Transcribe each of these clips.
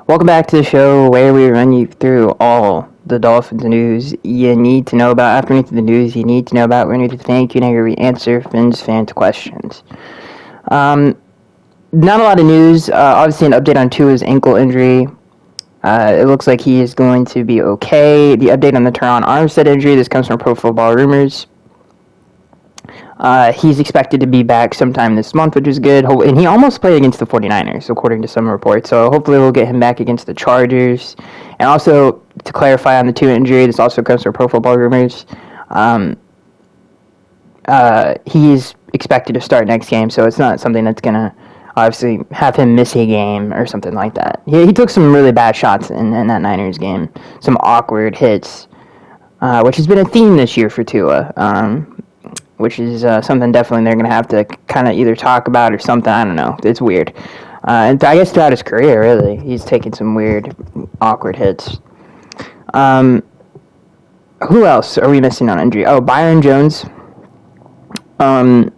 Welcome back to the show where we run you through all the Dolphins news you need to know about. After running through the news you need to know about, we're going to thank you and we answer Finn's fans' questions. Not a lot of news. Obviously, an update on Tua's ankle injury. It looks like he is going to be okay. The update on the Teron Armstead injury. This comes from Pro Football Rumors. He's expected to be back sometime this month, which is good. And he almost played against the 49ers, according to some reports. So hopefully we'll get him back against the Chargers. And also, to clarify on the Tua injury, this also comes from Pro Football Rumors. He's expected to start next game, so it's not something that's going to obviously have him miss a game or something like that. He took some really bad shots in that Niners game. Some awkward hits, which has been a theme this year for Tua. Which is something definitely they're going to have to kind of either talk about or something. I don't know. It's weird. And I guess throughout his career, really, he's taken some weird, awkward hits. Who else are we missing on injury? Oh, Byron Jones. Obviously,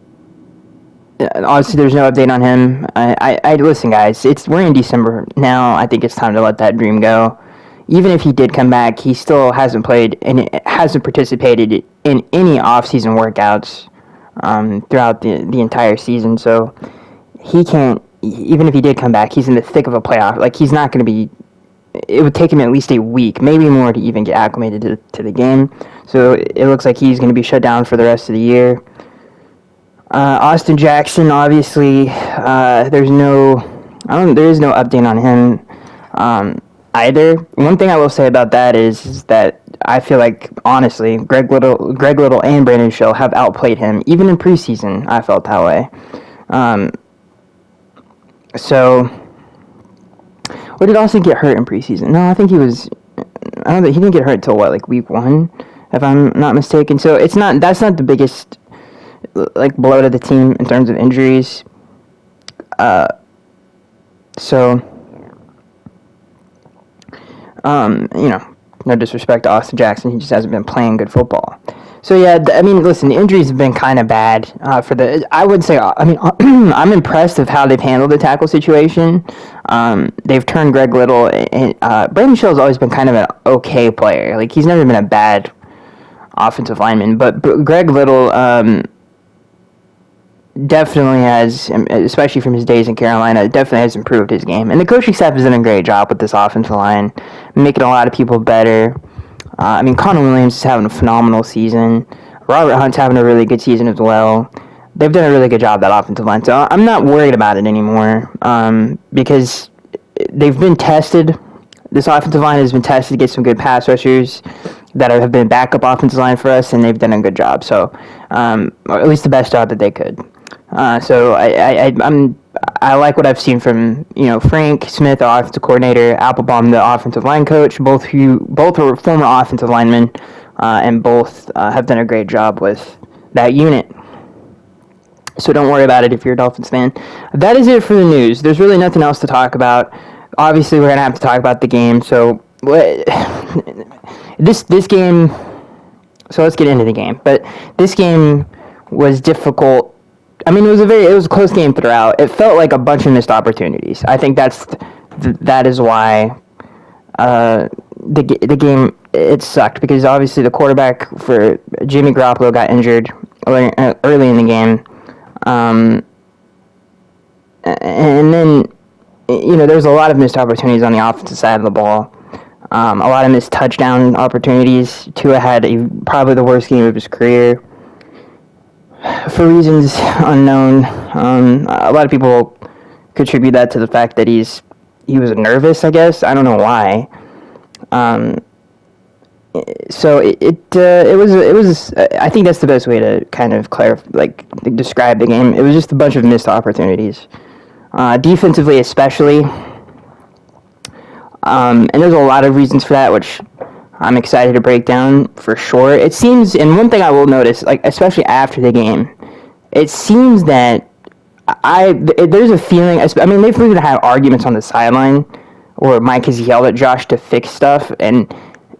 there's no update on him. I listen, guys. We're in December now. I think it's time to let that dream go. Even if he did come back, he still hasn't played and hasn't participated in any off-season workouts throughout the entire season. So he can't. Even if he did come back, he's in the thick of a playoff. Like, he's not going to be. It would take him at least a week, maybe more, to even get acclimated to the game. So it looks like he's going to be shut down for the rest of the year. Austin Jackson, obviously, there is no update on him. Either. One thing I will say about that is that I feel like, honestly, Greg Little and Brandon Schill have outplayed him. Even in preseason, I felt that way. So, or did Austin get hurt in preseason? No, I think he didn't get hurt until like week 1, if I'm not mistaken. So that's not the biggest blow to the team in terms of injuries. No disrespect to Austin Jackson, he just hasn't been playing good football. So yeah, listen, the injuries have been kind of bad I would say, I'm impressed with how they've handled the tackle situation. They've turned Greg Little, and Brandon Schill has always been kind of an okay player. Like, he's never been a bad offensive lineman, but Greg Little, definitely has, especially from his days in Carolina, definitely has improved his game. And the coaching staff has done a great job with this offensive line, making a lot of people better. Connor Williams is having a phenomenal season. Robert Hunt's having a really good season as well. They've done a really good job, that offensive line. So I'm not worried about it anymore, because they've been tested. This offensive line has been tested to get some good pass rushers that have been backup offensive line for us, and they've done a good job. So, or at least the best job that they could. So I like what I've seen from Frank Smith, our offensive coordinator, Applebaum, the offensive line coach. Both are former offensive linemen, and both have done a great job with that unit. So don't worry about it if you're a Dolphins fan. That is it for the news. There's really nothing else to talk about. Obviously, we're gonna have to talk about the game. So this game. So let's get into the game. But this game was difficult. It was a close game throughout. It felt like a bunch of missed opportunities. I think that is why the game, it sucked, because obviously the quarterback for Jimmy Garoppolo got injured early in the game, and then there's a lot of missed opportunities on the offensive side of the ball. A lot of missed touchdown opportunities. Tua had probably the worst game of his career, for reasons unknown. A lot of people contribute that to the fact that he was nervous, I guess. I don't know why. So it was. I think that's the best way to kind of describe the game. It was just a bunch of missed opportunities, defensively especially. And there's a lot of reasons for that, which I'm excited to break down for sure. It seems, and one thing I will notice, especially after the game, it seems that there's a feeling. They've even had arguments on the sideline where Mike has yelled at Josh to fix stuff, and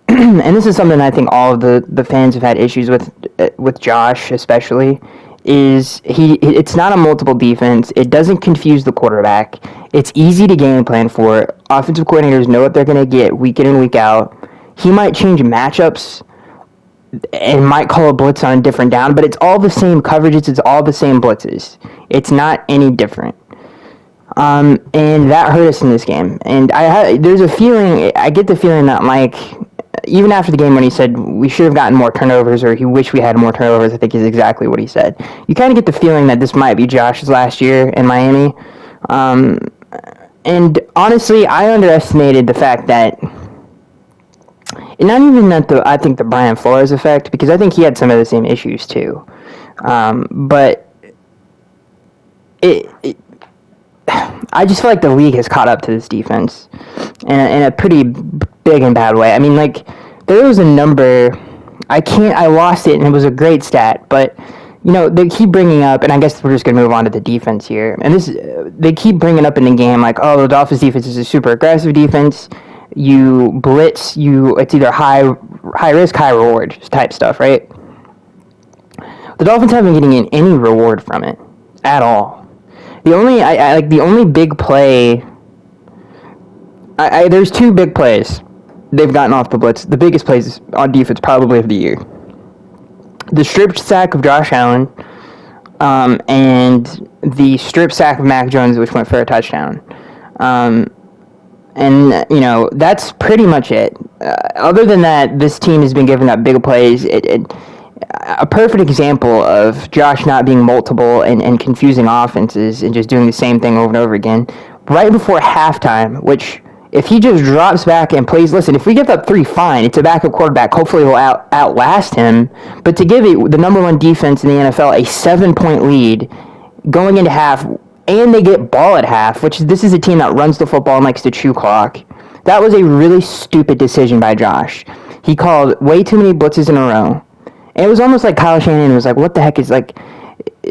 and this is something I think all of the fans have had issues with Josh, especially, is it's not a multiple defense. It doesn't confuse the quarterback. It's easy to game plan for. Offensive coordinators know what they're going to get week in and week out. He might change matchups and might call a blitz on a different down, but it's all the same coverages. It's all the same blitzes. It's not any different. And that hurt us in this game. And I get the feeling that Mike, even after the game when he said we should have gotten more turnovers or he wished we had more turnovers, I think is exactly what he said. You kind of get the feeling that this might be Josh's last year in Miami. And honestly, I underestimated the fact that, and not even that I think the Brian Flores effect, because I think he had some of the same issues too. But I just feel like the league has caught up to this defense in a pretty big and bad way. I mean, like, there was a number, I lost it, and it was a great stat, but, you know, they keep bringing up, and I guess we're just going to move on to the defense here, and they keep bringing up in the game, like, oh, the Dolphins defense is a super aggressive defense, you blitz, it's either high risk, high reward type stuff, right? The Dolphins haven't been getting any reward from it at all. The only big play, there's two big plays they've gotten off the blitz. The biggest plays on defense probably of the year. The strip sack of Josh Allen, and the strip sack of Mac Jones, which went for a touchdown. And, you know, that's pretty much it. Other than that, this team has been giving up big plays. A perfect example of Josh not being multiple and confusing offenses and just doing the same thing over and over again. Right before halftime, which if he just drops back and plays, listen, if we give up 3, fine. It's a backup quarterback. Hopefully we'll outlast him. But to give the number one defense in the NFL a 7-point lead going into half, and they get ball at half, which this is a team that runs the football and likes to chew clock, that was a really stupid decision by Josh. He called way too many blitzes in a row. And it was almost like Kyle Shanahan was like, what the heck is, like...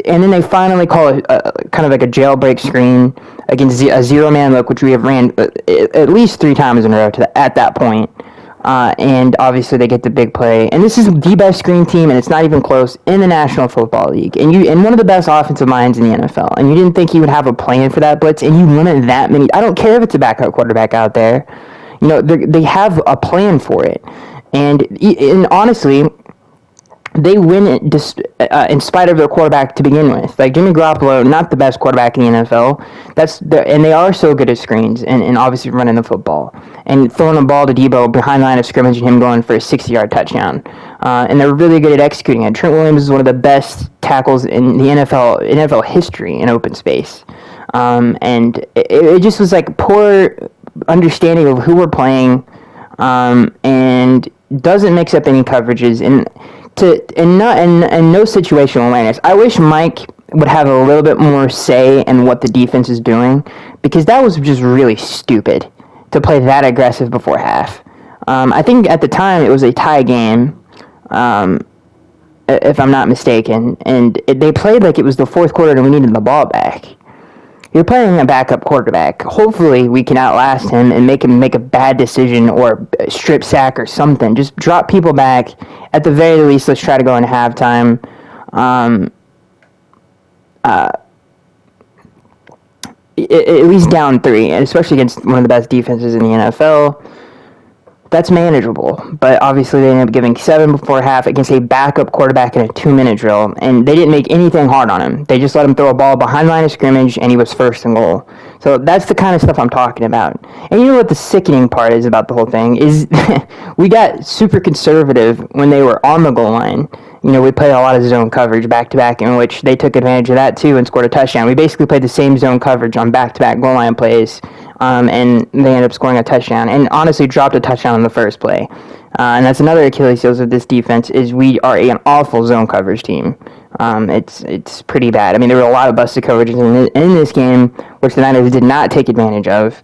And then they finally call it kind of like a jailbreak screen against a zero-man look, which we have ran at least 3 times in a row at that point. And obviously they get the big play. And this is the best screen team, and it's not even close, in the National Football League. And one of the best offensive minds in the NFL. And you didn't think he would have a plan for that blitz, and you limit that many. I don't care if it's a backup quarterback out there. You know, they have a plan for it. And honestly, they win it in spite of their quarterback to begin with. Like, Jimmy Garoppolo, not the best quarterback in the NFL. And they are so good at screens and obviously running the football. And throwing the ball to Debo behind the line of scrimmage and him going for a 60-yard touchdown. And they're really good at executing it. Trent Williams is one of the best tackles in the NFL history in open space. And it just was like poor understanding of who we're playing, and doesn't mix up any coverages. And no situational awareness. I wish Mike would have a little bit more say in what the defense is doing, because that was just really stupid to play that aggressive before half. I think at the time it was a tie game, if I'm not mistaken, and they played like it was the fourth quarter and we needed the ball back. You're playing a backup quarterback. Hopefully we can outlast him and make him make a bad decision or a strip sack or something. Just drop people back. At the very least, let's try to go into halftime. At least down 3, and especially against one of the best defenses in the NFL. That's manageable, but obviously they ended up giving 7 before half against a backup quarterback in a 2-minute drill, and they didn't make anything hard on him. They just let him throw a ball behind the line of scrimmage, and he was first and goal. So that's the kind of stuff I'm talking about. And you know what the sickening part is about the whole thing? Is we got super conservative when they were on the goal line. You know, we played a lot of zone coverage back-to-back, in which they took advantage of that too and scored a touchdown. We basically played the same zone coverage on back-to-back goal line plays, and they ended up scoring a touchdown, and honestly dropped a touchdown in the first play. And that's another Achilles heel of this defense, is we are an awful zone coverage team. It's pretty bad. I mean, there were a lot of busted coverages in this game, which the Niners did not take advantage of.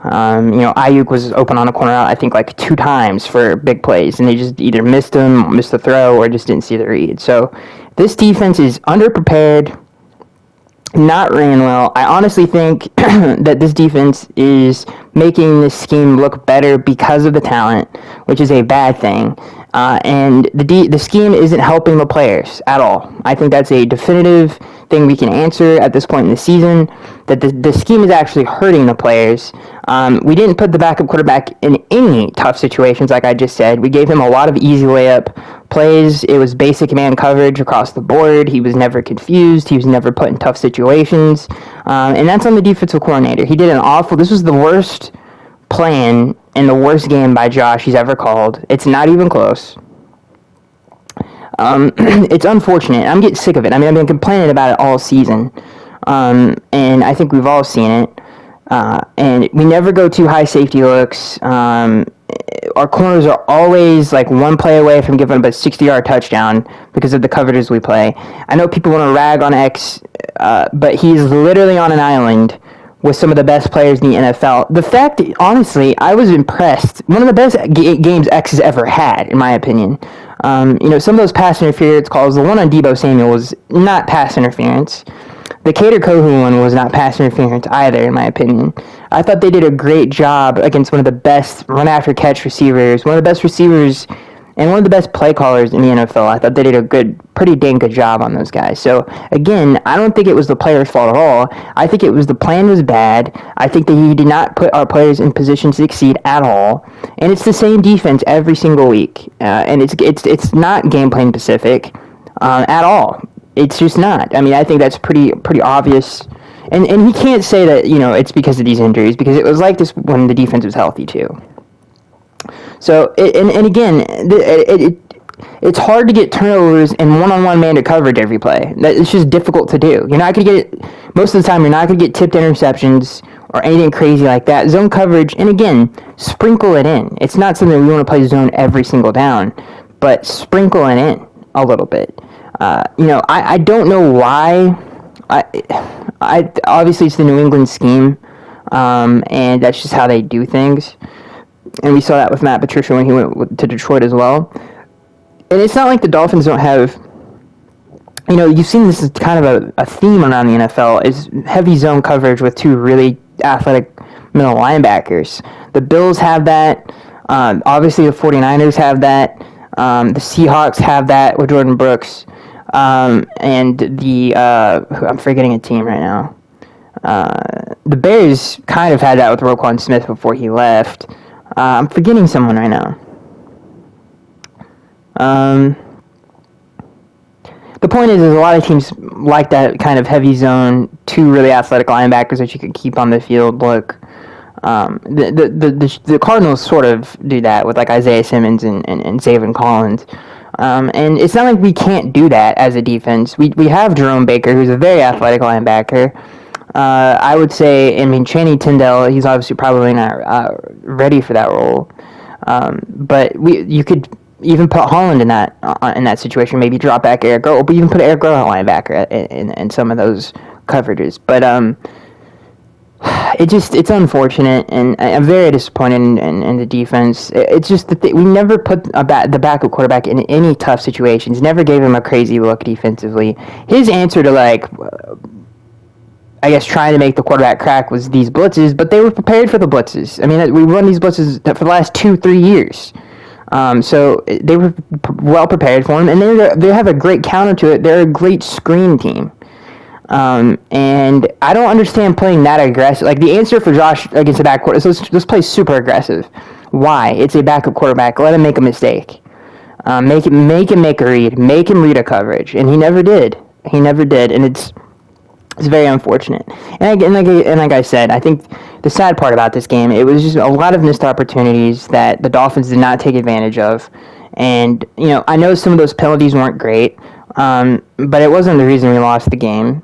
You know, Ayuk was open on a corner out, I think, like 2 times for big plays, and they just either missed the throw, or just didn't see the read. So this defense is underprepared. not ran well. I honestly think that this defense is making this scheme look better because of the talent, which is a bad thing. And the scheme isn't helping the players at all. I think that's a definitive thing we can answer at this point in the season, that the scheme is actually hurting the players. We didn't put the backup quarterback in any tough situations, like I just said. We gave him a lot of easy layup plays. It was basic man coverage across the board. He was never confused. He was never put in tough situations. And that's on the defensive coordinator. He did an awful... This was the worst plan in the worst game by Josh he's ever called. It's not even close. It's unfortunate. I'm getting sick of it. I mean, I've been complaining about it all season. And I think we've all seen it. And we never go too high safety looks. Our corners are always like one play away from giving up a 60-yard touchdown because of the coverages we play. I know people want to rag on X, but he's literally on an island with some of the best players in the NFL. The fact, honestly, I was impressed. One of the best games X has ever had, in my opinion. Some of those pass interference calls, the one on Deebo Samuel was not pass interference. The Cater Kohu one was not pass interference either, in my opinion. I thought they did a great job against one of the best run-after-catch receivers, one of the best receivers, and one of the best play callers in the NFL. I thought they did a pretty dang good job on those guys. So, again, I don't think it was the players' fault at all. I think it was the plan was bad. I think that he did not put our players in position to succeed at all. And it's the same defense every single week. And it's not game plan specific at all. It's just not. I mean, I think that's pretty obvious. And he can't say that, it's because of these injuries, because it was like this when the defense was healthy, too. So, it's hard to get turnovers and one-on-one man to coverage every play. It's just difficult to do. You're not going to get, most of the time, you're not going to get tipped interceptions or anything crazy like that. Zone coverage, and again, sprinkle it in. It's not something we want to play zone every single down, but sprinkle it in a little bit. I don't know why. I obviously it's the New England scheme, and that's just how they do things. And we saw that with Matt Patricia when he went to Detroit as well. And it's not like the Dolphins don't have, you've seen this as kind of a theme around the NFL, is heavy zone coverage with two really athletic middle linebackers. The Bills have that. Obviously, the 49ers have that. The Seahawks have that with Jordan Brooks. And I'm forgetting a team right now. The Bears kind of had that with Roquan Smith before he left. I'm forgetting someone right now. The point is a lot of teams like that kind of heavy zone, two really athletic linebackers that you could keep on the field look. The Cardinals sort of do that with like Isaiah Simmons and Zaven Collins. And it's not like we can't do that as a defense. We have Jerome Baker, who's a very athletic linebacker. I would say, Channing Tindall, he's obviously probably not ready for that role. But you could even put Holland in that situation. Maybe drop back Eric Rowe, but even put Eric Rowe at linebacker in some of those coverages. But it's unfortunate, and I'm very disappointed in the defense. It's just that we never put the backup quarterback in any tough situations. Never gave him a crazy look defensively. His answer to trying to make the quarterback crack was these blitzes, but they were prepared for the blitzes. I mean, we run these blitzes for the last 2-3 years. So they were well prepared for them, and they have a great counter to it. They're a great screen team. And I don't understand playing that aggressive. Like, the answer for Josh against the backcourt is let's play super aggressive. Why? It's a backup quarterback. Let him make a mistake. Make him make a read. Make him read a coverage. And he never did. And it's very unfortunate. And like I said, I think the sad part about this game, it was just a lot of missed opportunities that the Dolphins did not take advantage of. And, I know some of those penalties weren't great, but it wasn't the reason we lost the game.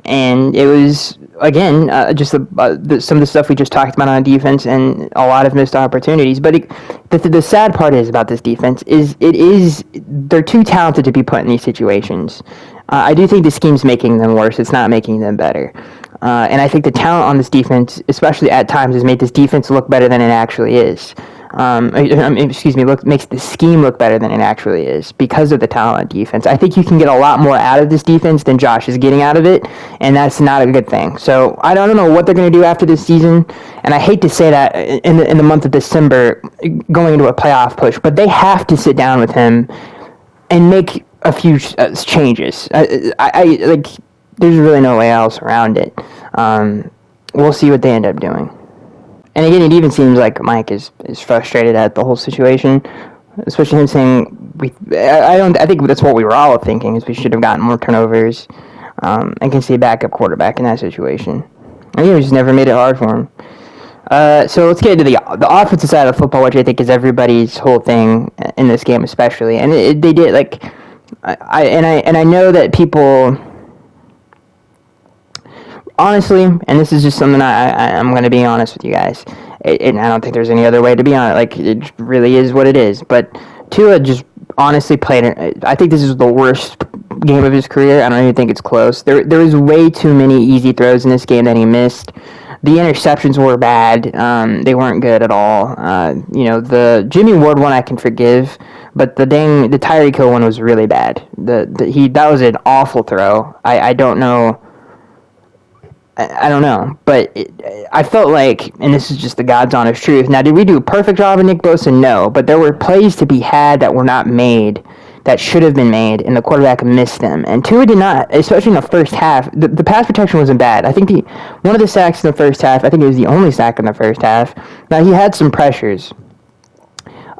And it was, again, just some of the stuff we just talked about on defense and a lot of missed opportunities. But the sad part about this defense is they're too talented to be put in these situations. I do think the scheme's making them worse. It's not making them better. And I think the talent on this defense, especially at times, has made this defense look better than it actually is. Makes the scheme look better than it actually is because of the talent on defense. I think you can get a lot more out of this defense than Josh is getting out of it, and that's not a good thing. So I don't know what they're going to do after this season, and I hate to say that in the month of December, going into a playoff push, but they have to sit down with him and make a few changes. There's really no way else around it. We'll see what they end up doing. And again, it even seems like Mike is frustrated at the whole situation, especially him saying I think that's what we were all thinking, is we should have gotten more turnovers, and can see a backup quarterback in that situation. And he just never made it hard for him. So let's get into the offensive side of football, which I think is everybody's whole thing in this game, especially. And they did I know that people. Honestly, and this is just something I'm going to be honest with you guys, and I don't think there's any other way to be on it. Like, it really is what it is. But Tua just honestly played it. I think this is the worst game of his career. I don't even think it's close. There was way too many easy throws in this game that he missed. The interceptions were bad. They weren't good at all. The Jimmy Ward one I can forgive, but the Tyreek Hill one was really bad. That was an awful throw. I don't know. I don't know, but I felt like, and this is just the God's honest truth. Now, did we do a perfect job of Nick Bosa? No, but there were plays to be had that were not made, that should have been made, and the quarterback missed them. And Tua did not, especially in the first half. The pass protection wasn't bad. I think one of the sacks in the first half, I think it was the only sack in the first half. Now, he had some pressures.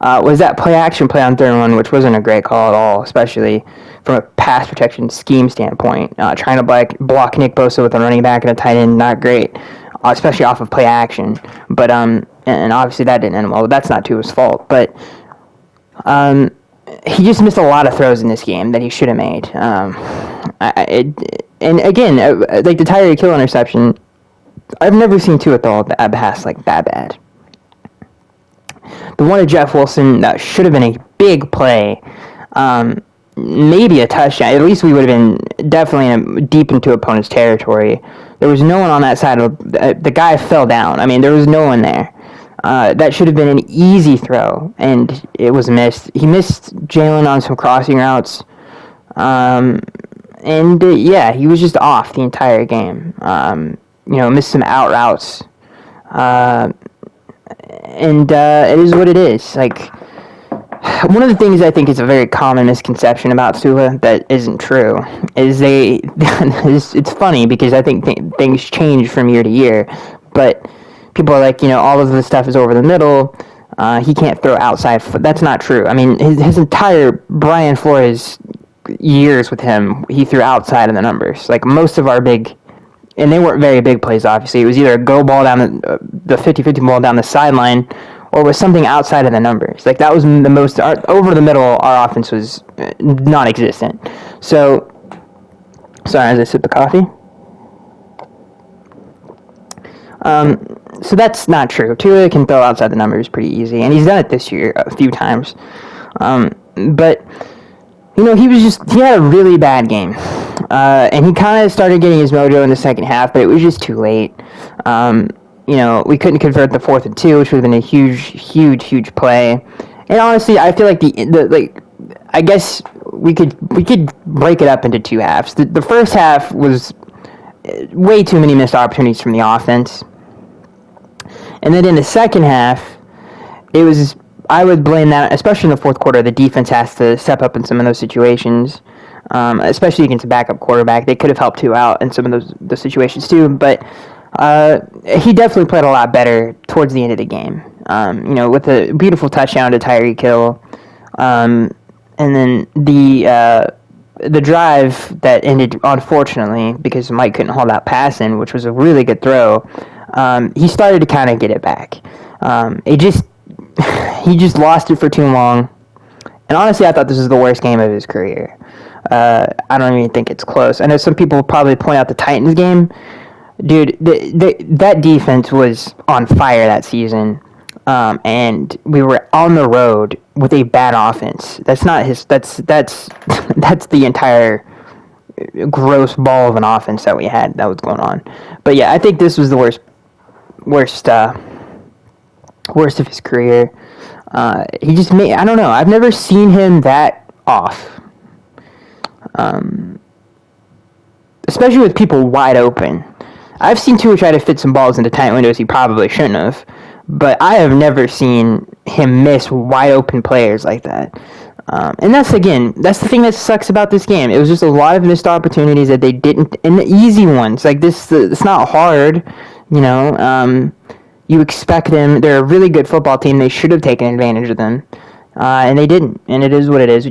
Was that play action play on third and one, which wasn't a great call at all, especially from a pass protection scheme standpoint. Trying to block Nick Bosa with a running back and a tight end, not great, especially off of play action. But and obviously that didn't end well. That's not Tua's fault. But he just missed a lot of throws in this game that he should have made. And again, like the Tyreek Hill interception, I've never seen Tua throw a pass like that bad. The one of Jeff Wilson, that should have been a big play, maybe a touchdown. At least we would have been definitely deep into opponent's territory. There was no one on that side. The guy fell down. I mean, there was no one there. That should have been an easy throw, and it was missed. He missed Jalen on some crossing routes. He was just off the entire game. Missed some out routes. It is what it is. Like, one of the things I think is a very common misconception about Tua that isn't true is it's funny because I think things change from year to year, but people are like, all of this stuff is over the middle. He can't throw outside. That's not true. I mean, his entire Brian Flores years with him, he threw outside of the numbers. Like, most of our big, and they weren't very big plays, obviously. It was either a go ball down the 50-50 ball down the sideline, or was something outside of the numbers. Like, that was the most, over the middle, our offense was non-existent. So, sorry, as I sip the coffee. So that's not true. Tua can throw outside the numbers pretty easy, and he's done it this year a few times. But, he had a really bad game. And he kind of started getting his mojo in the second half, but it was just too late. We couldn't convert the 4th and 2, which would have been a huge play. And honestly, I feel like I guess we could break it up into two halves. The first half was way too many missed opportunities from the offense. And then in the second half, I would blame that, especially in the fourth quarter, the defense has to step up in some of those situations. Especially against a backup quarterback. They could have helped Tua out in some of those situations too, but he definitely played a lot better towards the end of the game. With a beautiful touchdown to Tyreek Hill, and then the drive that ended, unfortunately, because Mike couldn't hold that pass in, which was a really good throw. He started to kind of get it back. He just lost it for too long, and honestly, I thought this was the worst game of his career. I don't even think it's close. I know some people will probably point out the Titans game. Dude, that defense was on fire that season, and we were on the road with a bad offense. That's not his. That's the entire gross ball of an offense that we had that was going on. But yeah, I think this was the worst worst of his career. He just made, I don't know, I've never seen him that off. Especially with people wide open. I've seen Tua try to fit some balls into tight windows he probably shouldn't have, but I have never seen him miss wide open players like that. And that's the thing that sucks about this game. It was just a lot of missed opportunities that they didn't, and the easy ones, like this, it's not hard, you know. You expect them. They're a really good football team. They should have taken advantage of them, and they didn't. And it is what it is.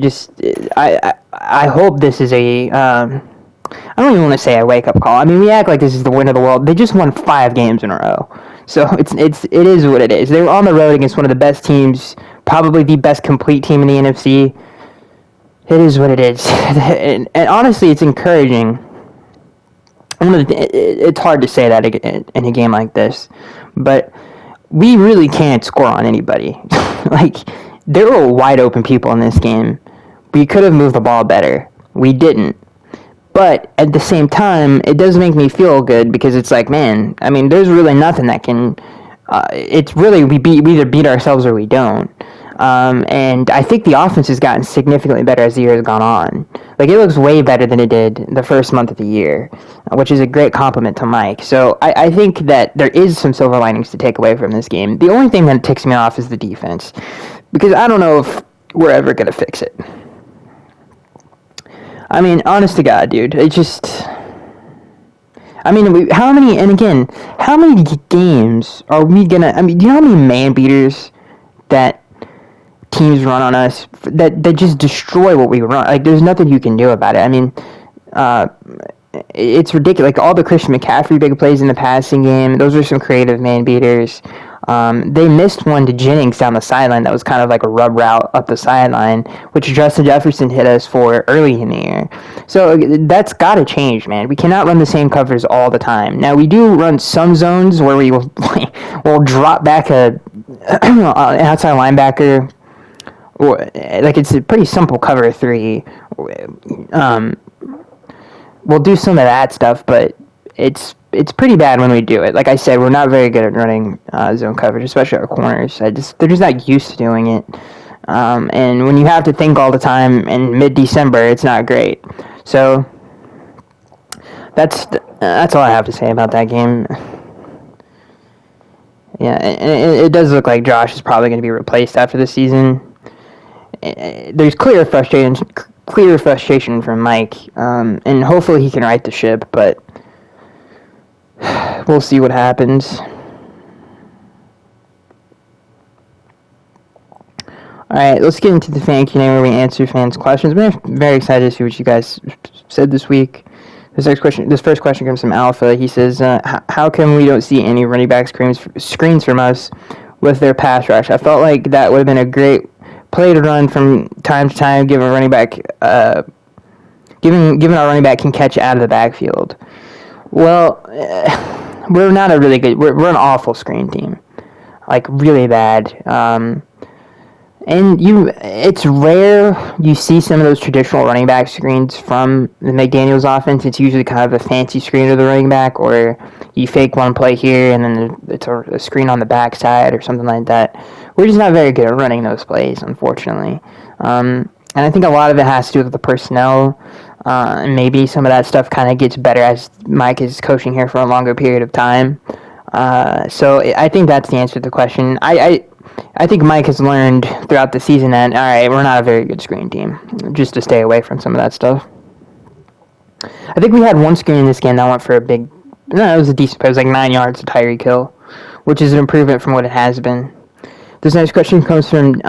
I hope this is a. I don't even want to say a wake-up call. I mean, we act like this is the win of the world. They just won 5 games in a row. So it is what it is. They were on the road against one of the best teams, probably the best complete team in the NFC. It is what it is. And honestly, it's encouraging. It's hard to say that in a game like this, but we really can't score on anybody. Like, there were wide open people in this game. We could have moved the ball better. We didn't. But at the same time, it does make me feel good because it's like, man, I mean, there's really nothing that can. It's really we either beat ourselves or we don't. And I think the offense has gotten significantly better as the year has gone on. Like, it looks way better than it did the first month of the year, which is a great compliment to Mike. So I think that there is some silver linings to take away from this game. The only thing that ticks me off is the defense, because I don't know if we're ever going to fix it. I mean, honest to God, dude, it just... I mean, how many games are we gonna... I mean, do you know how many man-beaters that teams run on us that just destroy what we run? Like, there's nothing you can do about it. I mean, it's ridiculous. Like, all the Christian McCaffrey big plays in the passing game, those are some creative man-beaters. They missed one to Jennings down the sideline that was kind of like a rub route up the sideline, which Justin Jefferson hit us for early in the year. So that's got to change, man. We cannot run the same covers all the time. Now, we do run some zones where we will we'll drop back an outside linebacker, or like it's a pretty simple cover 3. We'll do some of that stuff, but it's pretty bad when we do it. Like I said, we're not very good at running zone coverage, especially our corners. They're just not used to doing it. And when you have to think all the time in mid-December, it's not great. So that's all I have to say about that game. Yeah, and it does look like Josh is probably going to be replaced after the season. There's clear frustration from Mike, and hopefully he can right the ship, but we'll see what happens. Alright, let's get into the fan Q&A where we answer fans' questions. I'm very excited to see what you guys said this week. This first question comes from Alpha. He says, how come we don't see any running back screens from us with their pass rush? I felt like that would have been a great play to run from time to time, given our running back can catch out of the backfield. Well, we're not a really good... We're an awful screen team. Like, really bad. And it's rare you see some of those traditional running back screens from the McDaniels offense. It's usually kind of a fancy screen of the running back, or you fake one play here and then it's a screen on the backside or something like that. We're just not very good at running those plays, unfortunately. And I think a lot of it has to do with the personnel. And maybe some of that stuff kind of gets better as Mike is coaching here for a longer period of time. So I think that's the answer to the question. I think Mike has learned throughout the season that, all right, we're not a very good screen team, just to stay away from some of that stuff. I think we had one screen in this game that went for it was a decent play. It was like 9 yards to Tyreek Hill, which is an improvement from what it has been. This next question comes from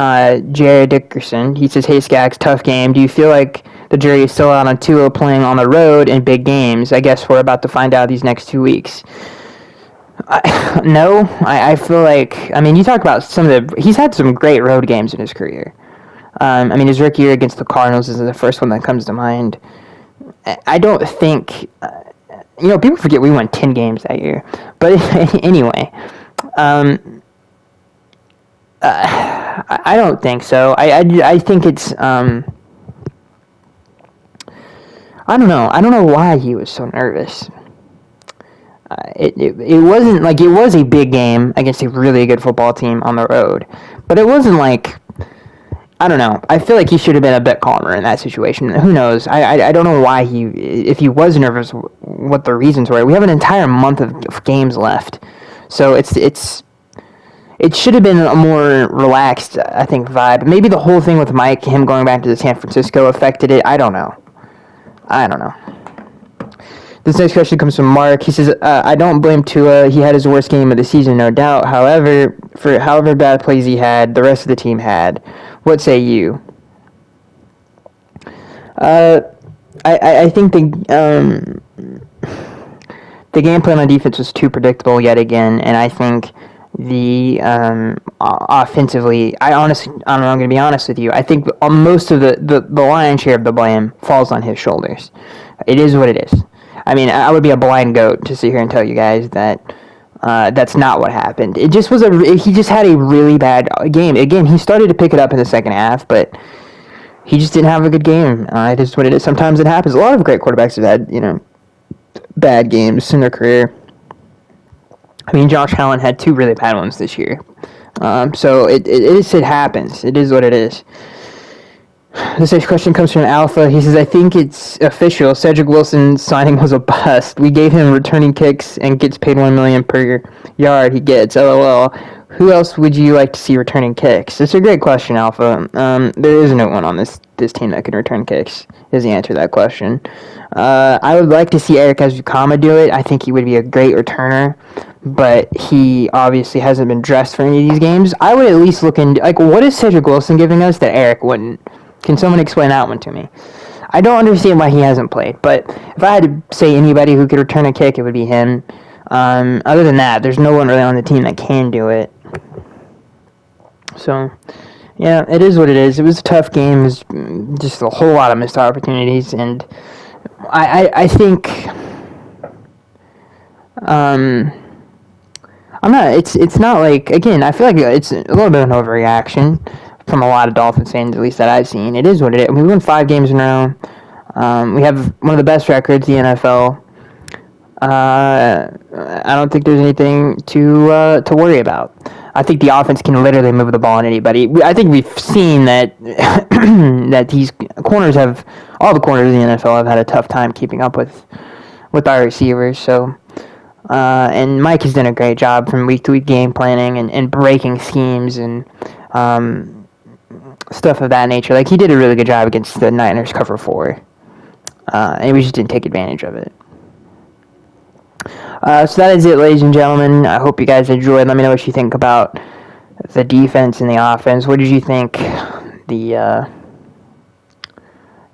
Jared Dickerson. He says, hey, Skaggs, tough game. Do you feel like the jury is still out on Tua playing on the road in big games? I guess we're about to find out these next 2 weeks. No, I feel like, I mean, you talk about he's had some great road games in his career. I mean, his rookie year against the Cardinals is the first one that comes to mind. I don't think, people forget we won 10 games that year. But anyway, I don't think so. I think it's, I don't know. I don't know why he was so nervous. It wasn't like, it was a big game against a really good football team on the road, but it wasn't like, I don't know. I feel like he should have been a bit calmer in that situation. Who knows? I don't know why if he was nervous, what the reasons were. We have an entire month of games left, so it should have been a more relaxed, I think, vibe. Maybe the whole thing with Mike, him going back to the San Francisco, affected it. I don't know. This next question comes from Mark. He says, I don't blame Tua. He had his worst game of the season, no doubt. However, for however bad plays he had, the rest of the team had. What say you? I think the game plan on defense was too predictable yet again, and I think the offensively, I'm going to be honest with you. I think most of the lion's share of the blame falls on his shoulders. It is what it is. I mean, I would be a blind goat to sit here and tell you guys that that's not what happened. It just was he just had a really bad game. Again, he started to pick it up in the second half, but he just didn't have a good game. It is what it is. Sometimes it happens. A lot of great quarterbacks have had, bad games in their career. I mean, Josh Allen had 2 really bad ones this year. So it happens. It is what it is. This next question comes from Alpha. He says, I think it's official. Cedric Wilson's signing was a bust. We gave him returning kicks and gets paid $1 million per yard he gets. LOL. Who else would you like to see returning kicks? It's a great question, Alpha. There is no one on this team that can return kicks, is the answer to that question. I would like to see Eric Azukama do it. I think he would be a great returner, but he obviously hasn't been dressed for any of these games. I would at least look into, what is Cedric Wilson giving us that Eric wouldn't? Can someone explain that one to me? I don't understand why he hasn't played, but if I had to say anybody who could return a kick, it would be him. Other than that, there's no one really on the team that can do it. So, yeah, it is what it is. It was a tough game. It was just a whole lot of missed opportunities, and I think I'm not. It's not like, again, I feel like it's a little bit of an overreaction from a lot of Dolphins fans, at least that I've seen. It is what it is. We won 5 games in a row. We have one of the best records in the NFL. I don't think there's anything to worry about. I think the offense can literally move the ball on anybody. I think we've seen that that these corners all the corners in the NFL have had a tough time keeping up with our receivers. So, and Mike has done a great job from week to week game planning and breaking schemes and stuff of that nature. Like, he did a really good job against the Niners cover 4, and we just didn't take advantage of it. So that is it, ladies and gentlemen. I hope you guys enjoyed. Let me know what you think about the defense and the offense. What did you think the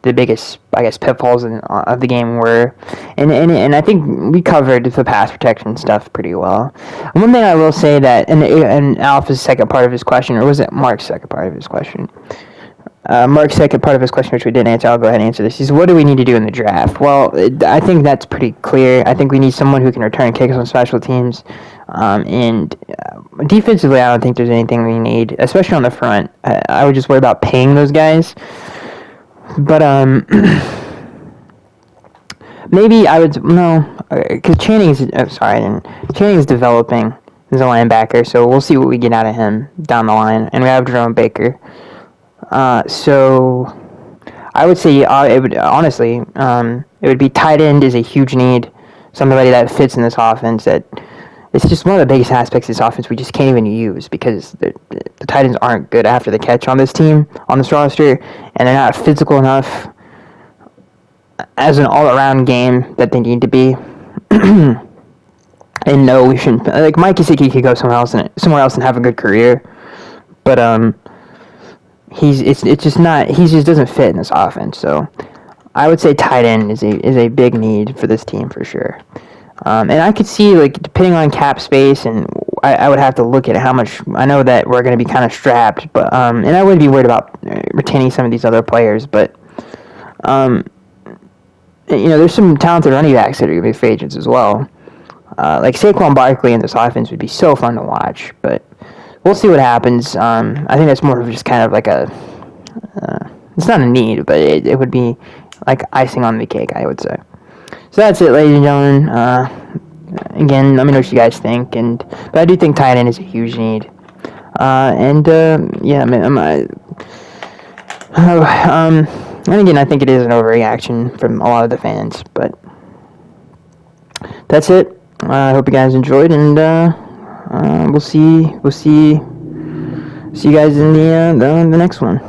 biggest, I guess, pitfalls of the game were? And I think we covered the pass protection stuff pretty well. One thing I will say that, and Alpha's second part of his question, or was it Mark's second part of his question? Mark's second part of his question, which we didn't answer, I'll go ahead and answer this. Is, what do we need to do in the draft? Well, I think that's pretty clear. I think we need someone who can return kicks on special teams. And defensively, I don't think there's anything we need, especially on the front. I would just worry about paying those guys. But maybe I would, no, because Channing is developing as a linebacker, so we'll see what we get out of him down the line. And we have Jerome Baker. So I would say it would honestly it would be tight end is a huge need. Somebody that fits in this offense. That it's just one of the biggest aspects of this offense we just can't even use because the tight ends aren't good after the catch on this team, on this roster, and they're not physical enough as an all-around game that they need to be. And no, we shouldn't. Like, Mike Gesicki could go somewhere else and have a good career, but he just doesn't fit in this offense. So I would say tight end is a big need for this team for sure. And I could see, like, depending on cap space, and I would have to look at how much. I know that we're going to be kind of strapped, but and I wouldn't be worried about retaining some of these other players, but there's some talented running backs that are going to be free agents as well. Like Saquon Barkley in this offense would be so fun to watch, but we'll see what happens. I think that's more of just kind of like it's not a need, but it would be like icing on the cake, I would say. So that's it, ladies and gentlemen. Again, let me know what you guys think. But I do think tight end is a huge need. Yeah, and again, I think it is an overreaction from a lot of the fans. But that's it. I hope you guys enjoyed, and we'll see you guys in the next one.